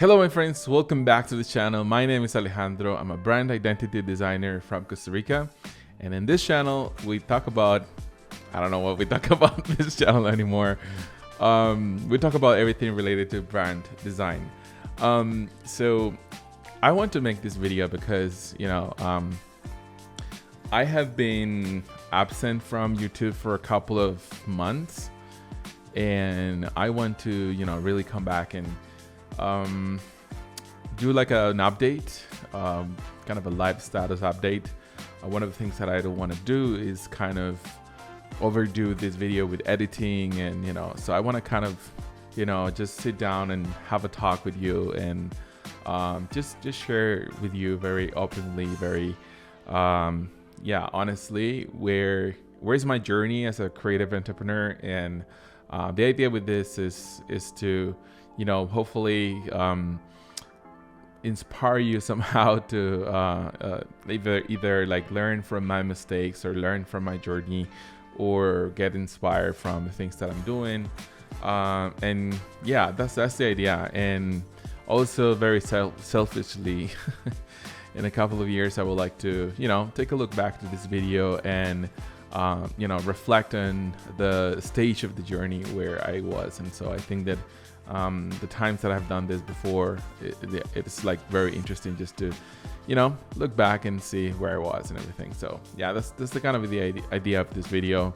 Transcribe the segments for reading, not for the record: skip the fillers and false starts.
Hello my friends, welcome back to the channel. My name is Alejandro. I'm a brand identity designer from Costa Rica. And in this channel, we talk about, I don't know what we talk about in this channel anymore. We talk about everything related to brand design. So I want to make this video because, I have been absent from YouTube for a couple of months. And I want to, really come back and do like an update, kind of a live status update. One of the things that I don't want to do is kind of overdo this video with editing, and so I want to kind of just sit down and have a talk with you and just share with you very openly, very honestly, where's my journey as a creative entrepreneur. And the idea with this is to hopefully inspire you somehow to either like learn from my mistakes or learn from my journey, or get inspired from the things that I'm doing. And yeah, that's the idea. And also very selfishly, in a couple of years, I would like to take a look back to this video and reflect on the stage of the journey where I was. And so I think that the times that I've done this before, it's like very interesting just to look back and see where I was and everything. So yeah, that's the kind of the idea of this video.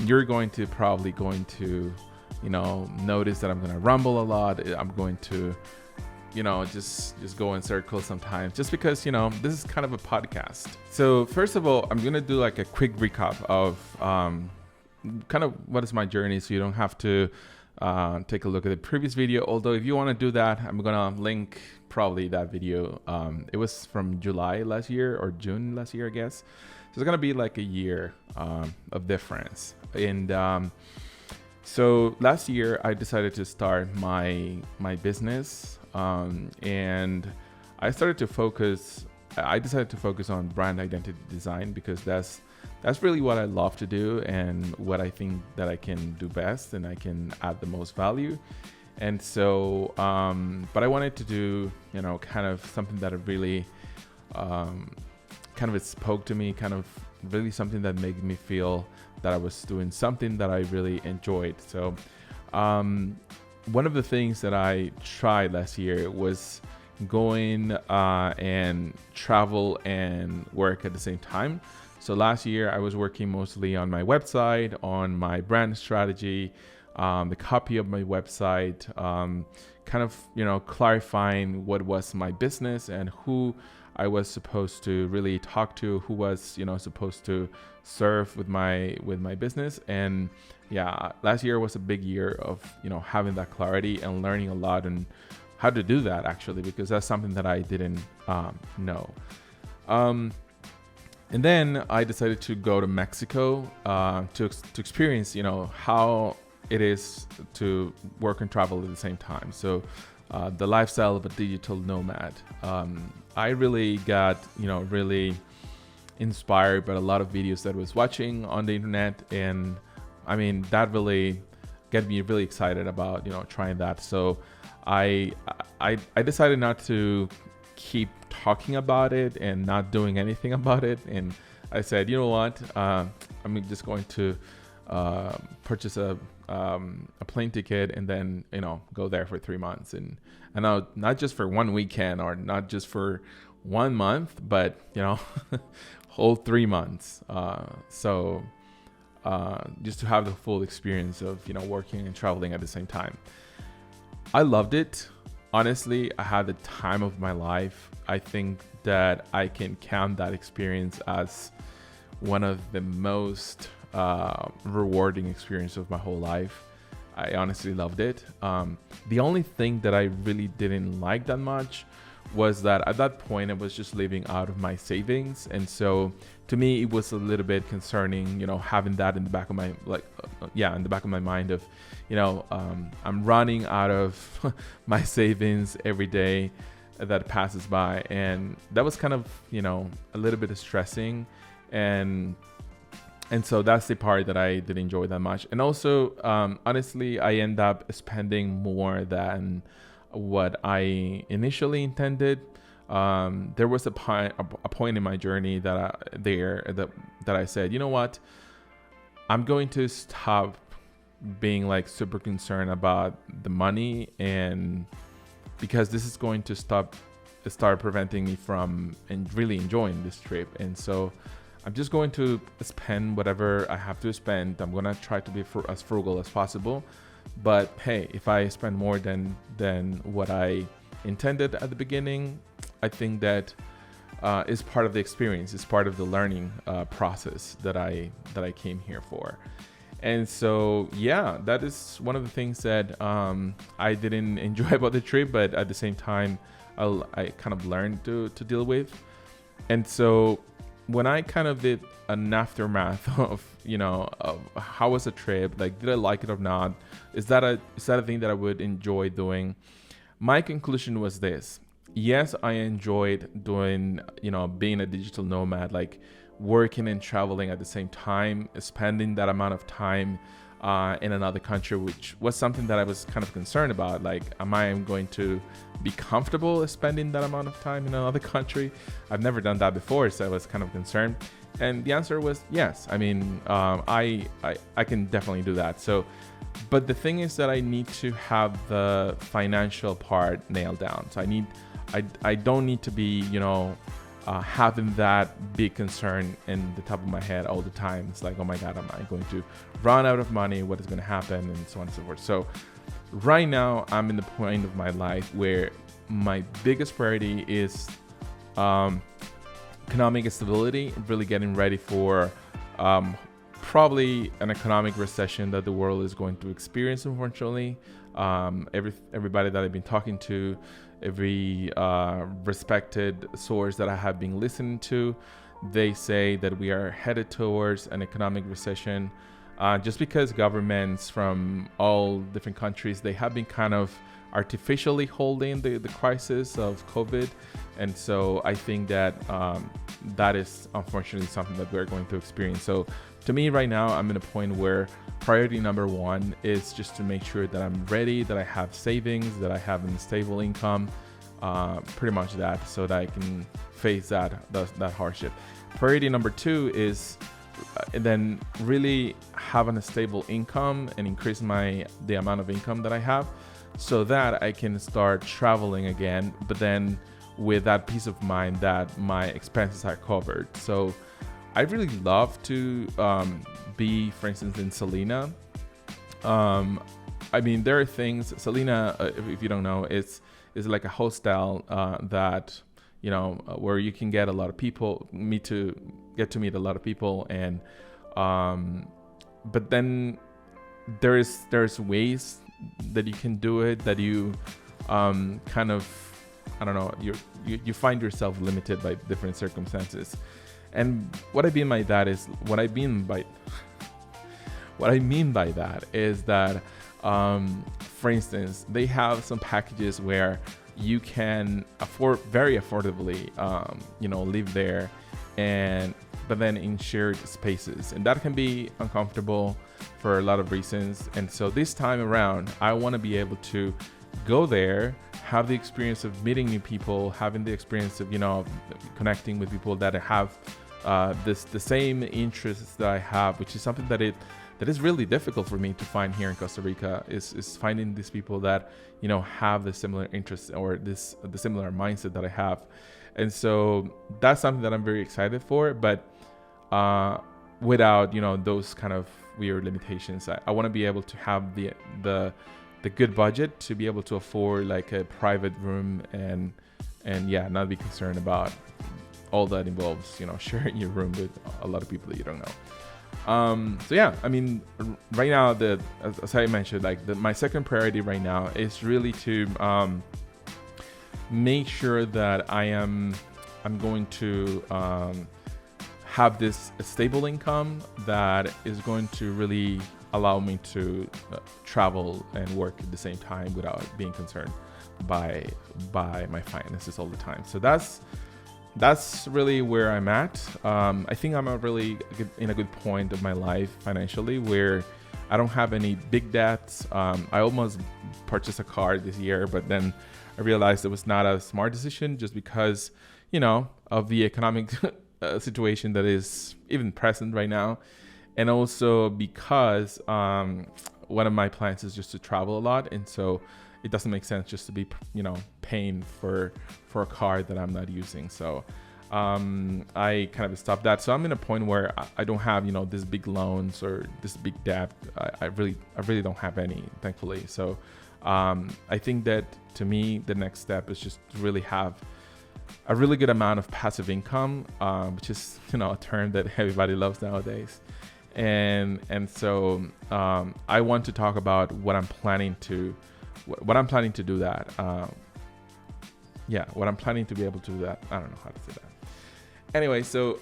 You're probably going to notice that I'm going to rumble a lot. I'm going to just go in circles sometimes, just because this is kind of a podcast. So first of all, I'm going to do like a quick recap of kind of what is my journey, so you don't have to take a look at the previous video. Although if you want to do that, I'm gonna link probably that video. It was from July last year or June last year, I guess. So it's gonna be like a year of difference. And so last year I decided to start my business, and I decided to focus on brand identity design, because that's really what I love to do and what I think that I can do best and I can add the most value. And so, but I wanted to do, kind of something that really kind of spoke to me, kind of really something that made me feel that I was doing something that I really enjoyed. So one of the things that I tried last year was going and travel and work at the same time. So last year I was working mostly on my website, on my brand strategy, the copy of my website, kind of, clarifying what was my business and who I was supposed to really talk to, who was, supposed to serve with my business. And yeah, last year was a big year of, having that clarity and learning a lot and how to do that, actually, because that's something that I didn't know. And then I decided to go to Mexico to experience, how it is to work and travel at the same time. So the lifestyle of a digital nomad. I really got, really inspired by a lot of videos that I was watching on the internet. And I mean, that really got me really excited about, trying that. So I decided not to keep talking about it and not doing anything about it. And I said, you know what, I'm just going to purchase a plane ticket and then go there for 3 months, and not just for one weekend or not just for 1 month, but whole 3 months. So just to have the full experience of working and traveling at the same time. I loved it. Honestly, I had the time of my life. I think that I can count that experience as one of the most rewarding experiences of my whole life. I honestly loved it. The only thing that I really didn't like that much was that at that point I was just living out of my savings, and so to me it was a little bit concerning, having that in the back of my in the back of my mind of, I'm running out of my savings every day that passes by, and that was kind of a little bit stressing, and so that's the part that I didn't enjoy that much. And also honestly, I end up spending more than what I initially intended. There was a point in my journey that I said, you know what, I'm going to stop being like super concerned about the money, and because this is going to start preventing me from really enjoying this trip. And so I'm just going to spend whatever I have to spend. I'm going to try to be as frugal as possible. But hey, if I spend more than what I intended at the beginning, I think that is part of the experience. It's part of the learning process that I came here for. And so, yeah, that is one of the things that I didn't enjoy about the trip, but at the same time, I kind of learned to deal with. And so when I kind of did an aftermath of, of how was the trip, like, did I like it or not? Is that a thing that I would enjoy doing? My conclusion was this. Yes, I enjoyed doing, being a digital nomad, like working and traveling at the same time, spending that amount of time in another country, which was something that I was kind of concerned about. Like, am I going to be comfortable spending that amount of time in another country? I've never done that before, so I was kind of concerned. And the answer was yes. I mean, I can definitely do that. So, but the thing is that I need to have the financial part nailed down. So I don't need to be, having that big concern in the top of my head all the time. It's like, oh my God, am I going to run out of money? What is going to happen? And so on and so forth. So right now I'm in the point of my life where my biggest priority is economic stability, really getting ready for probably an economic recession that the world is going to experience, unfortunately. Everybody that I've been talking to, every respected source that I have been listening to, they say that we are headed towards an economic recession, just because governments from all different countries, they have been kind of artificially holding the crisis of COVID. And so I think that that is unfortunately something that we're going to experience. So to me right now, I'm in a point where priority number one is just to make sure that I'm ready, that I have savings, that I have a stable income, pretty much that, so that I can face that hardship. Priority number two is then really having a stable income and increase the amount of income that I have, so that I can start traveling again, but then with that peace of mind that my expenses are covered. So I really love to be, for instance, in Selena. I mean, there are things, Selena, if you don't know, is like a hostel that, where you can get a lot of people, get to meet a lot of people. And, but then there's ways that you can do it, that you kind of, I don't know, you find yourself limited by different circumstances. And what I mean by that is that, for instance, they have some packages where you can afford very affordably, live there, but then in shared spaces, and that can be uncomfortable for a lot of reasons. And so this time around, I want to be able to go there, have the experience of meeting new people, having the experience of, connecting with people that have the same interests that I have, which is something that is really difficult for me to find here in Costa Rica, is finding these people that, have the similar interests or the similar mindset that I have. And so that's something that I'm very excited for, but without, those kind of weird limitations. I want to be able to have the good budget to be able to afford like a private room and not be concerned about all that involves, sharing your room with a lot of people that you don't know. So yeah, I mean, right now, as I mentioned, like my second priority right now is really to make sure that I'm going to have this stable income that is going to really allow me to travel and work at the same time without being concerned by my finances all the time. So that's really where I'm at. I think I'm in a good point of my life financially, where I don't have any big debts. I almost purchased a car this year, but then I realized it was not a smart decision just because, of the economic situation that is even present right now. And also because one of my plans is just to travel a lot. And so it doesn't make sense just to be, paying for a car that I'm not using. So I kind of stopped that. So I'm in a point where I don't have, these big loans or this big debt. I really don't have any, thankfully. So I think that to me, the next step is just to really have a really good amount of passive income, which is, a term that everybody loves nowadays. And so I want to talk about what I'm planning to do that. What I'm planning to be able to do that. I don't know how to say that. Anyway, so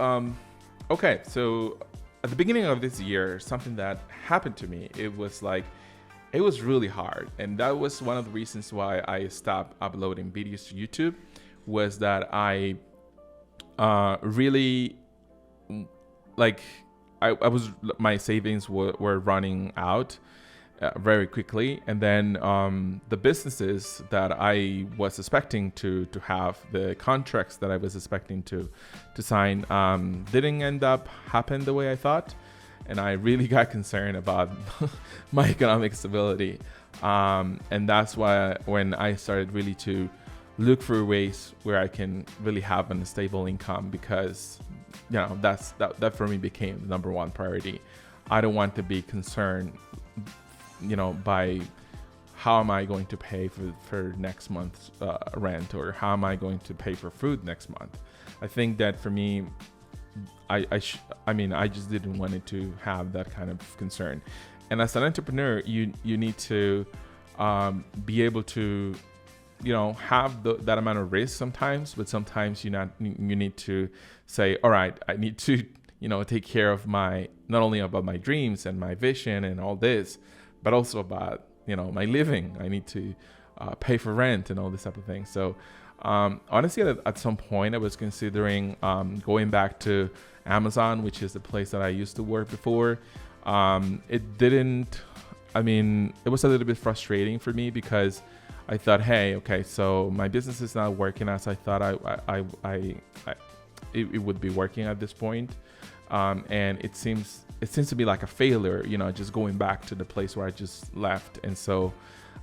okay, so at the beginning of this year, something that happened to me, it was really hard, and that was one of the reasons why I stopped uploading videos to YouTube. Was that I really my savings were running out very quickly, and then the businesses that I was expecting to have, the contracts that I was expecting to sign, didn't end up happen the way I thought, and I really got concerned about my economic stability, and that's why when I started really to look for ways where I can really have a stable income, because that for me became the number one priority. I don't want to be concerned by how am I going to pay for next month's rent, or how am I going to pay for food next month. I think that for me, I just didn't want it to have that kind of concern. And as an entrepreneur, you need to be able to have that amount of risk sometimes, but sometimes you need to say, all right, I need to take care of not only about my dreams and my vision and all this, but also about my living. I need to pay for rent and all this type of thing. So honestly, at some point I was considering going back to Amazon, which is the place that I used to work before. It was a little bit frustrating for me, because I thought, hey, okay, so my business is not working as I thought it would be working at this point, and it seems to be like a failure, just going back to the place where I just left. And so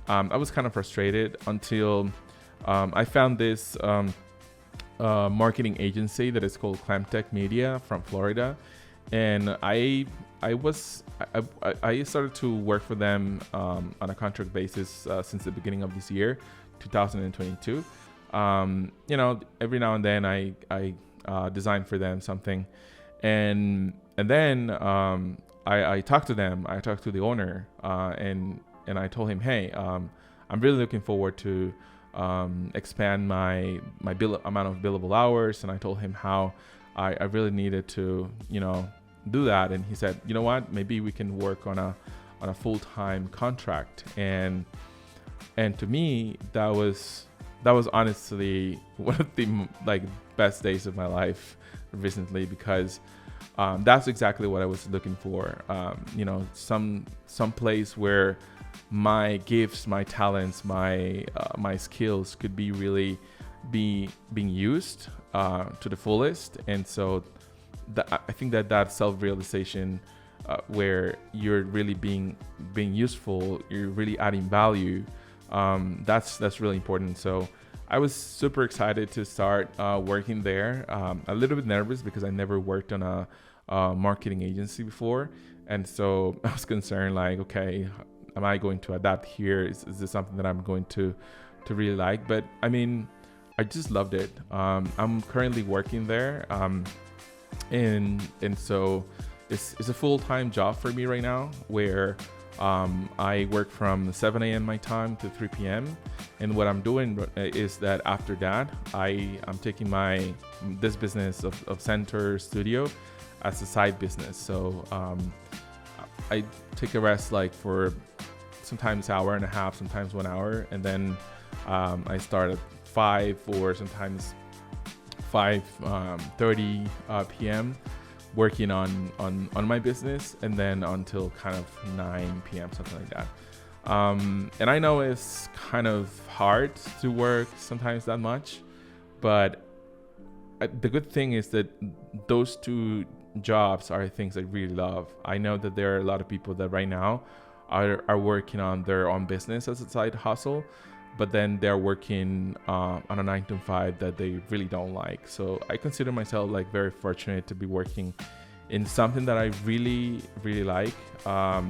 I was kind of frustrated until I found this marketing agency that is called Clamtech Media from Florida, and I started to work for them on a contract basis since the beginning of this year, 2022. Every now and then I design for them something, and then I talked to them. I talked to the owner, and I told him, hey, I'm really looking forward to expand my amount of billable hours, and I told him how I really needed to do that. And he said, you know what, maybe we can work on a full-time contract. And to me, that was honestly one of the best days of my life recently, because that's exactly what I was looking for. Some place where my gifts, my talents, my skills could be really being used to the fullest. And so I think that self-realization, where you're really being useful, you're really adding value, that's really important. So I was super excited to start working there. A little bit nervous because I never worked on a marketing agency before, and so I was concerned, okay, am I going to adapt here? Is this something that I'm going to really like? But I just loved it. I'm currently working there. And so it's a full-time job for me right now, where I work from 7 a.m. my time to 3 p.m. And what I'm doing is that after that, I'm taking this business of Center Studio as a side business. So I take a rest for sometimes hour and a half, sometimes 1 hour, and then I start at 5 or sometimes 5:30 p.m. working on my business, and then until kind of 9 p.m., something like that. And I know it's kind of hard to work sometimes that much, but the good thing is that those two jobs are things I really love. I know that there are a lot of people that right now are working on their own business as a side hustle, but then they're working on a 9 to 5 that they really don't like. So I consider myself like very fortunate to be working in something that I really, really like. I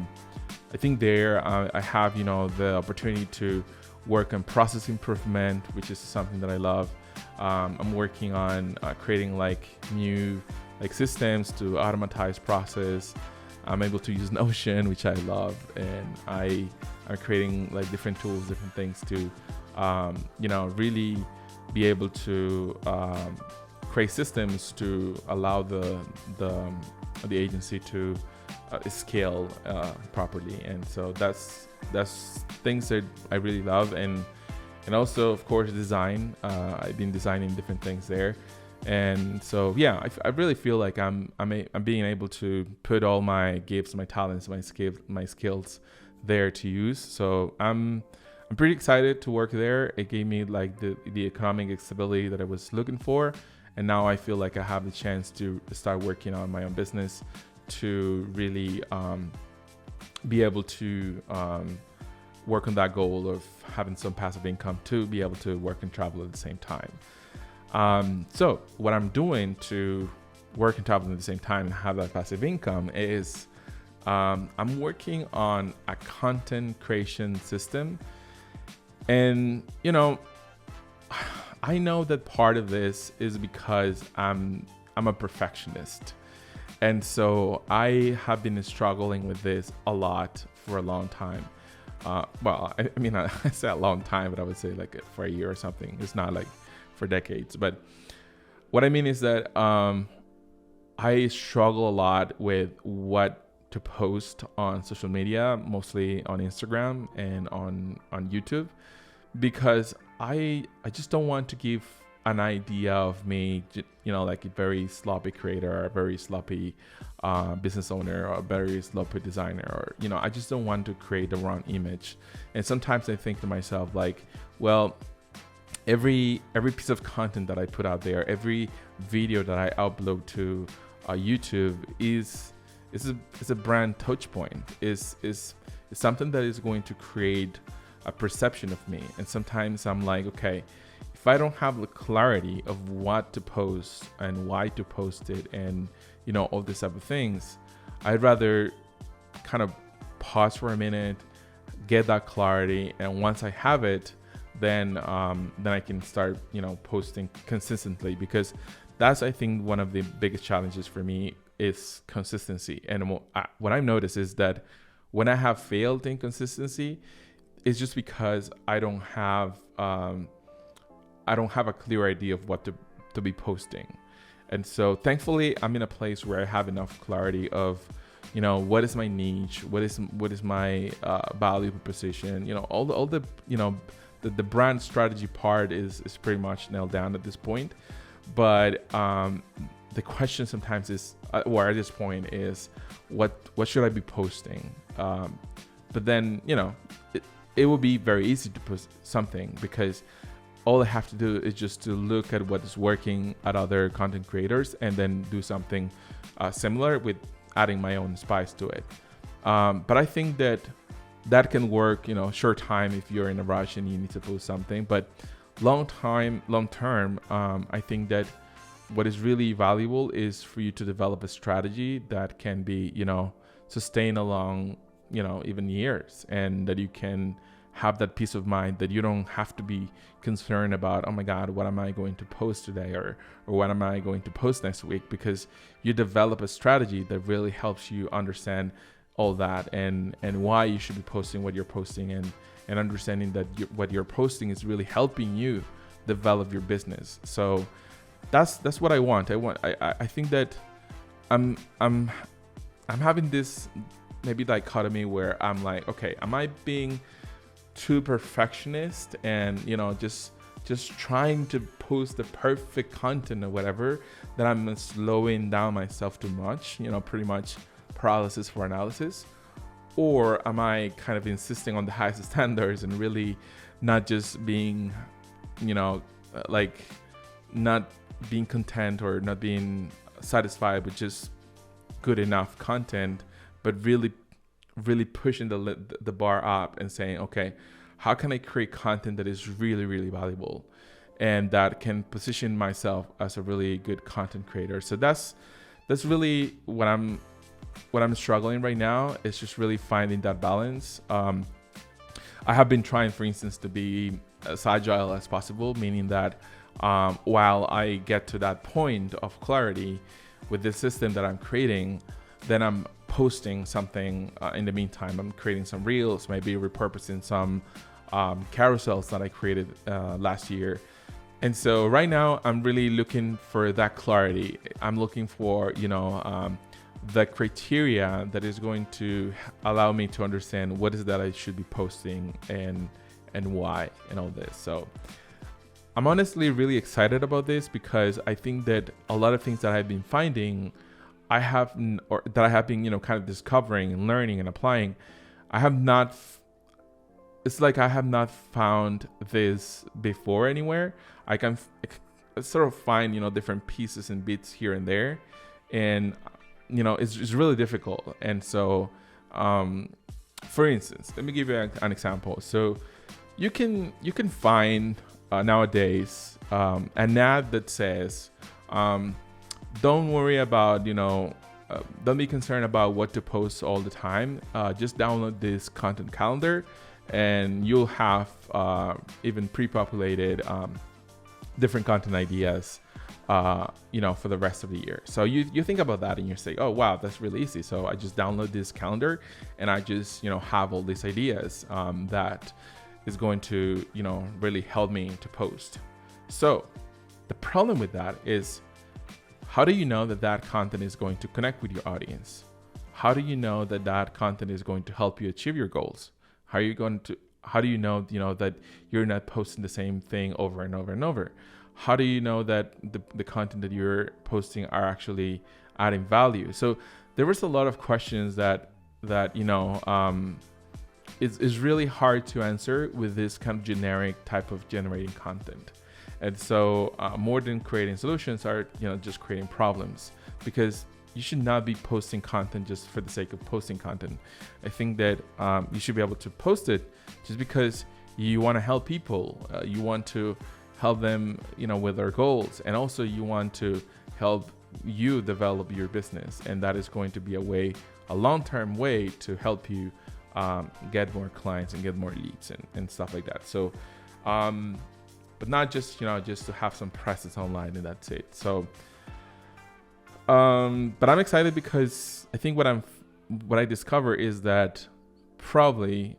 think there I have, the opportunity to work on process improvement, which is something that I love. I'm working on creating like new like systems to automatize process. I'm able to use Notion, which I love, and I'm creating like different tools, different things to, really be able to create systems to allow the agency to scale properly. And so that's things that I really love, and also of course design. I've been designing different things there. And so, yeah, I really feel like I'm being able to put all my gifts, my talents, my skills there to use. So I'm pretty excited to work there. It gave me like the economic stability that I was looking for, and now I feel like I have the chance to start working on my own business to really be able to work on that goal of having some passive income to be able to work and travel at the same time. So what I'm doing to work and travel at the same time and have that passive income is I'm working on a content creation system. And, I know that part of this is because I'm a perfectionist. And so I have been struggling with this a lot for a long time. I say a long time, but I would say like for a year or something. It's not like for decades. But what I mean is that I struggle a lot with what to post on social media, mostly on Instagram and on YouTube, because I just don't want to give an idea of me, like a very sloppy creator, or a very sloppy business owner, or a very sloppy designer, or I just don't want to create the wrong image. And sometimes I think to myself like, well, every piece of content that I put out there, every video that I upload to YouTube is a brand touch point, is something that is going to create a perception of me. And sometimes I'm like, okay, if I don't have the clarity of what to post and why to post it, and all these type of things, I'd rather kind of pause for a minute, get that clarity, and once I have it, then I can start posting consistently, because that's, I think, one of the biggest challenges for me is consistency. And what I've noticed is that when I have failed in consistency, it's just because I don't have a clear idea of what to be posting. And so thankfully I'm in a place where I have enough clarity of what is my niche, what is my value proposition, all the the brand strategy part is pretty much nailed down at this point. But the question sometimes is, or at this point is, what should I be posting? But then it will be very easy to post something, because all I have to do is just to look at what is working at other content creators and then do something similar with adding my own spice to it. But I think that can work, short time if you're in a rush and you need to post something. But long term, I think that what is really valuable is for you to develop a strategy that can be, sustained along, even years, and that you can have that peace of mind that you don't have to be concerned about, oh my God, what am I going to post today, or what am I going to post next week? Because you develop a strategy that really helps you understand all that, and why you should be posting what you're posting, and understanding that what you're posting is really helping you develop your business. So that's what I want. I think that I'm having this maybe dichotomy where I'm like, okay, am I being too perfectionist and just just trying to post the perfect content or whatever, that I'm slowing down myself too much, pretty much paralysis for analysis? Or am I kind of insisting on the highest standards and really not just being, like not being content or not being satisfied with just good enough content, but really pushing the bar up and saying, okay, how can I create content that is really, really valuable and that can position myself as a really good content creator? So that's really what I'm struggling right now. Is just really finding that balance. I have been trying, for instance, to be as agile as possible, meaning that while I get to that point of clarity with the system that I'm creating, then I'm posting something in the meantime. I'm creating some reels, maybe repurposing some carousels that I created last year. And so right now I'm really looking for that clarity. I'm looking for, the criteria that is going to allow me to understand what is that I should be posting and why and all this. So I'm honestly really excited about this because I think that a lot of things that I've been finding, that I have been, kind of discovering and learning and applying, it's like I have not found this before anywhere. I can sort of find, different pieces and bits here and there. And, it's really difficult. And so, for instance, let me give you an example. So you can find nowadays an ad that says, don't worry about, don't be concerned about what to post all the time. Just download this content calendar and you'll have even pre-populated different content ideas, for the rest of the year. So you think about that and you say, oh, wow, that's really easy. So I just download this calendar and I just, have all these ideas that is going to, really help me to post. So the problem with that is, how do you know that content is going to connect with your audience? How do you know that content is going to help you achieve your goals? How do you know, that you're not posting the same thing over and over and over? How do you know that the content that you're posting are actually adding value? So there was a lot of questions that is really hard to answer with this kind of generic type of generating content. And so more than creating solutions are, just creating problems, because you should not be posting content just for the sake of posting content. I think that you should be able to post it just because you want to help people. You want to help them, with their goals. And also you want to help you develop your business. And that is going to be a long-term way to help you get more clients and get more leads and stuff like that. So, but not just, just to have some presence online and that's it. So, but I'm excited because I think what I discover is that probably,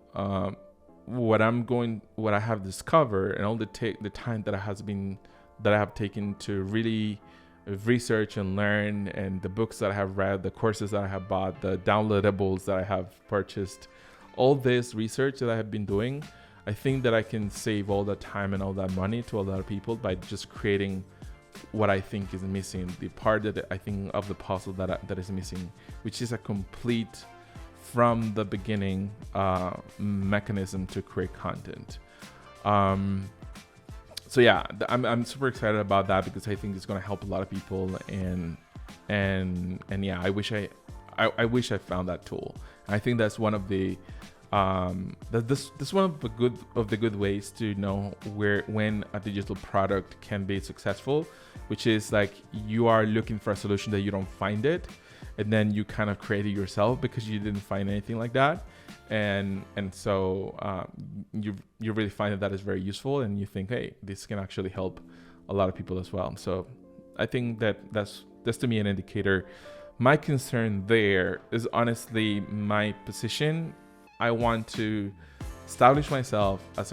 what I have discovered and all the time that I have taken to really research and learn, and the books that I have read, the courses that I have bought, the downloadables that I have purchased, all this research that I have been doing, I think that I can save all that time and all that money to a lot of people by just creating what I think is missing, the part that I think of the puzzle that is missing, which is a complete from the beginning mechanism to create content. So yeah, I'm super excited about that because I think it's going to help a lot of people, and yeah, I wish I found that tool. And I think that's one of the this one of the good ways to know when a digital product can be successful, which is like you are looking for a solution that you don't find it, and then you kind of create it yourself because you didn't find anything like that, and so you really find that is very useful, and you think, hey, this can actually help a lot of people as well. So I think that's to me an indicator. My concern there is honestly my position. I want to establish myself as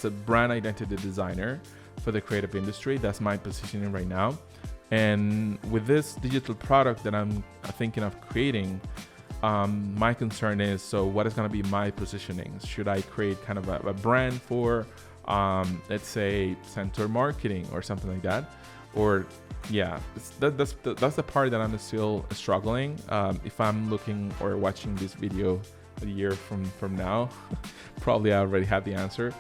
a brand identity designer for the creative industry. That's my positioning right now. And with this digital product that I'm thinking of creating, my concern is, so what is going to be my positioning? Should I create kind of a brand for let's say center marketing or something like that. Or yeah, that's the part that I'm still struggling. If I'm looking or watching this video a year from now, probably I already have the answer.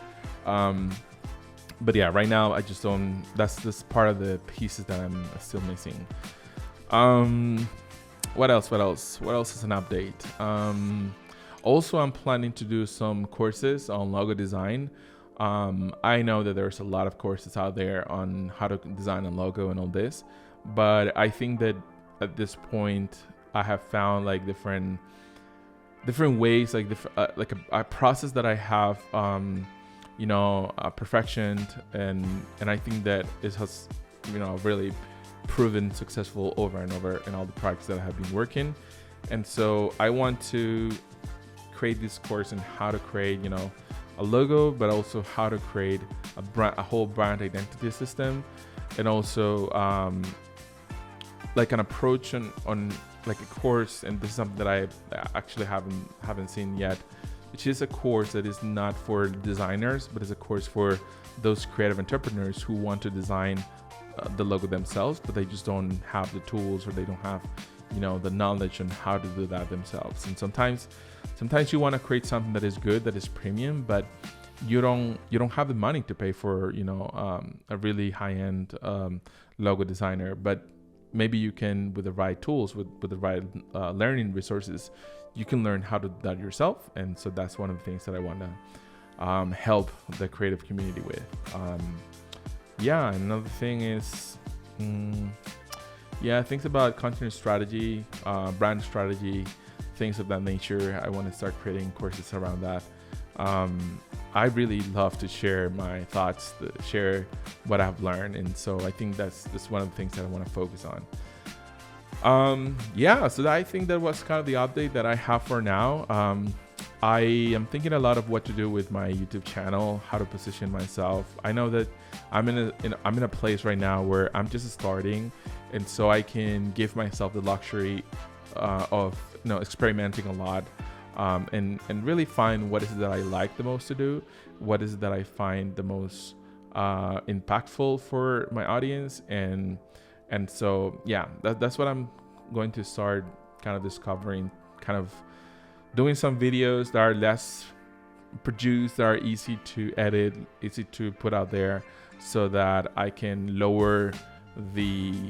But yeah, right now I just don't. That's this part of the pieces that I'm still missing. What else? What else is an update? Also, I'm planning to do some courses on logo design. I know that there's a lot of courses out there on how to design a logo and all this, but I think that at this point I have found like different ways, like a process that I have, perfectioned, and I think that it has, really proven successful over and over in all the projects that I have been working. And so I want to create this course on how to create, a logo, but also how to create a whole brand identity system, and also like an approach on like a course. And this is something that I actually haven't seen yet, which is a course that is not for designers, but is a course for those creative entrepreneurs who want to design the logo themselves, but they just don't have the tools, or they don't have the knowledge on how to do that themselves. And sometimes you want to create something that is good, that is premium, but you don't have the money to pay for a really high-end logo designer. But maybe you can, with the right tools, with the right learning resources, you can learn how to do that yourself. And so that's one of the things that I want to help the creative community with. Another thing is things about content strategy, brand strategy, things of that nature. I want to start creating courses around that. I really love to share my thoughts, share what I've learned. And so I think that's one of the things that I want to focus on. So I think that was kind of the update that I have for now. I am thinking a lot of what to do with my YouTube channel, how to position myself. I know that I'm in a place right now where I'm just starting, and so I can give myself the luxury of experimenting a lot, and really find what is it that I like the most to do, what is it that I find the most impactful for my audience, and so that's what I'm going to start kind of discovering, kind of doing some videos that are less produced, that are easy to edit, easy to put out there, so that I can lower the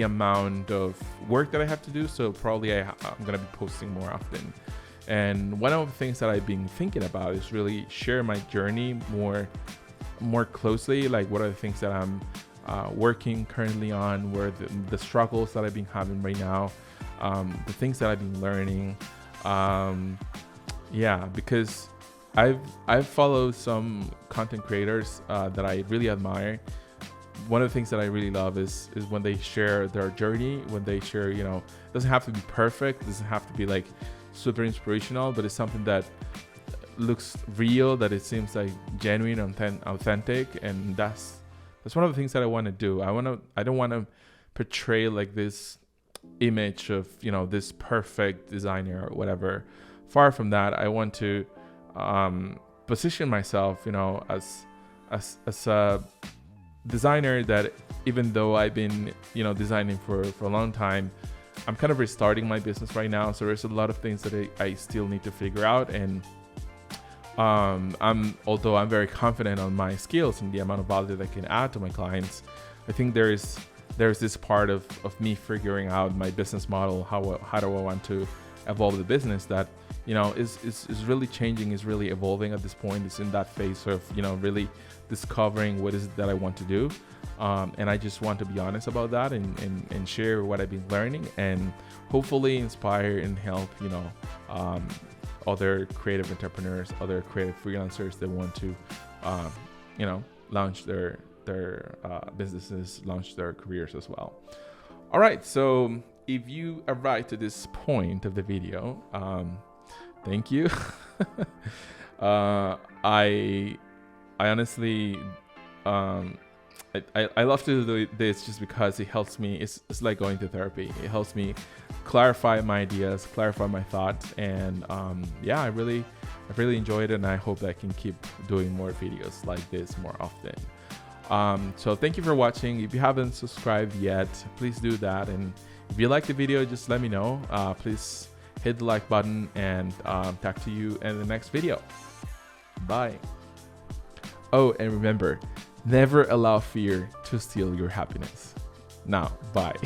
amount of work that I have to do. So probably I'm gonna be posting more often. And one of the things that I've been thinking about is really share my journey more closely. Like, what are the things that I'm working currently on, where the struggles that I've been having right now, the things that I've been learning. Because I've followed some content creators that I really admire. One of the things that I really love is when they share their journey, when they share, it doesn't have to be perfect, it doesn't have to be like super inspirational, but it's something that looks real, that it seems like genuine, authentic. And that's one of the things that I want to do. I don't want to portray like this image of this perfect designer or whatever. Far from that. I want to position myself as a designer that, even though I've been designing for a long time, I'm kind of restarting my business right now, so there's a lot of things that I still need to figure out. And although I'm very confident on my skills and the amount of value that I can add to my clients, I think there's this part of me figuring out my business model, how do I want to evolve the business, that is really changing, is really evolving at this point. It's in that phase of really discovering what is it that I want to do, and I just want to be honest about that and share what I've been learning, and hopefully inspire and help other creative entrepreneurs, other creative freelancers that want to launch their businesses, launch their careers as well. All right, so if you arrived to this point of the video, thank you. I honestly, I love to do this just because it helps me. It's like going to therapy. It helps me clarify my ideas, clarify my thoughts, and I I really enjoyed it, and I hope I can keep doing more videos like this more often. So thank you for watching. If you haven't subscribed yet, please do that. And if you like the video, just let me know. Please hit the like button, and talk to you in the next video. Bye. Oh, and remember, never allow fear to steal your happiness. Now, bye.